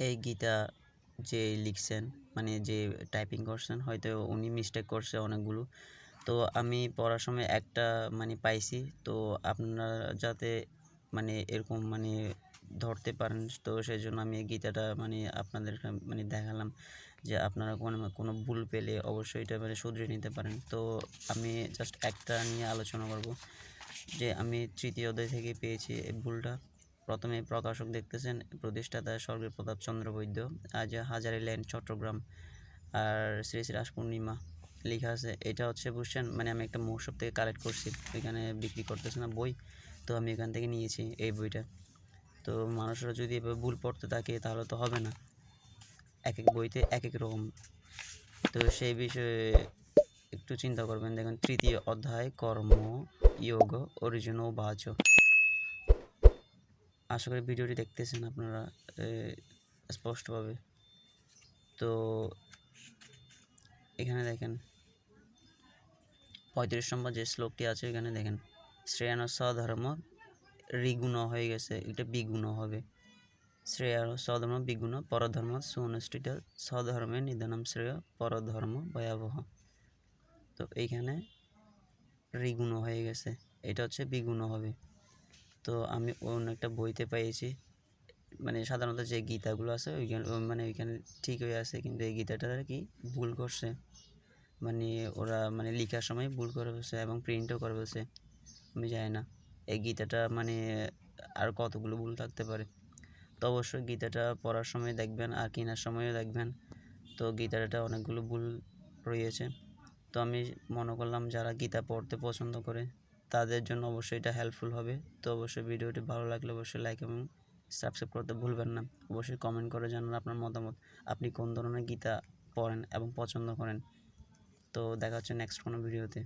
এই গীতা যে লিখছেন মানে যে টাইপিং করছেন হয়তো উনি মিস্টেক করছে অনেকগুলো। তো আমি পড়ার সময় একটা মানে পাইছি। তো আপনারা যাতে মানে এরকম মানে ধরতে পারেন, তো সেজন্য আমি এই গীতাটা মানে আপনাদের মানে দেখালাম যে আপনারা কোনো ভুল পেলে অবশ্যই এটা মানে শুধরে নিতে পারেন। তো আমি জাস্ট একটা নিয়ে আলোচনা করব যে আমি তৃতীয় অধ্যায় থেকে পেয়েছি এই ভুলটা। প্রথমে প্রকাশক দেখতেছেন প্রতিষ্ঠাতা স্বর্গীয় প্রতাপচন্দ্র বৈদ্য, আজ হাজারীল্যান্ড চট্টগ্রাম, আর শ্রী শ্রী রাস পূর্ণিমা লেখা আছে। এটা হচ্ছে বুঝছেন মানে আমি একটা মহোৎসব থেকে কালেক্ট করছি, এখানে বিক্রি করতেছে না বই, তো আমি এখান থেকে নিয়েছি এই বইটা। তো মানুষরা যদি এভাবে ভুল পড়তে থাকে তাহলে তো হবে না, এক এক বইতে এক এক রকম। তো সেই বিষয়ে একটু চিন্তা করবেন। দেখুন তৃতীয় অধ্যায় কর্ম যোগ অরিজিন বাচ। আশা করি ভিডিওটি দেখতেছেন আপনারা স্পষ্টভাবে। তো এখানে দেখেন 35 নম্বর যে শ্লোকটি আছে এখানে দেখেন শ্রেয়ান স্বধর্ম ঋগুণ হয়ে গেছে, এটা বিগুণ হবে। শ্রেয়ার স্বধর্ম বিগুণ পরধর্ম সুনিষ্ঠিত স্বধর্মে নিধনম শ্রেয় পরধর্ম ভয়াবহ। তো এইখানে ঋগুণ হয়ে গেছে, এটা হচ্ছে বিগুণ হবে। তো আমি অন্য একটা বইতে পেয়েছি, মানে সাধারণত যে গীতাগুলো আছে ওইখানে মানে ওইখানে ঠিক হয়ে আছে, কিন্তু এই গীতাটা কি ভুল করছে, মানে ওরা মানে লেখার সময় ভুল করে ফেলছে এবং প্রিন্টও করে ফেলছে। আমি জানি না এই গীতাটা মানে আর কতগুলো ভুল থাকতে পারে। তো অবশ্যই গীতাটা পড়ার সময় দেখবেন আর কেনার সময়ও দেখবেন। তো গীতাটা অনেকগুলো ভুল রয়েছে। তো আমি মনে করলাম যারা গীতা পড়তে পছন্দ করে তাদের জন্য অবশ্যই এটা হেল্পফুল হবে। তো অবশ্যই ভিডিওটি ভালো লাগলে অবশ্যই লাইক এবং সাবস্ক্রাইব করতে ভুলবেন না। অবশ্যই কমেন্ট করে জানান আপনার মতামত, আপনি কোন ধরনের গীতা পড়েন এবং পছন্দ করেন। তো দেখা হচ্ছে নেক্সট কোনো ভিডিওতে।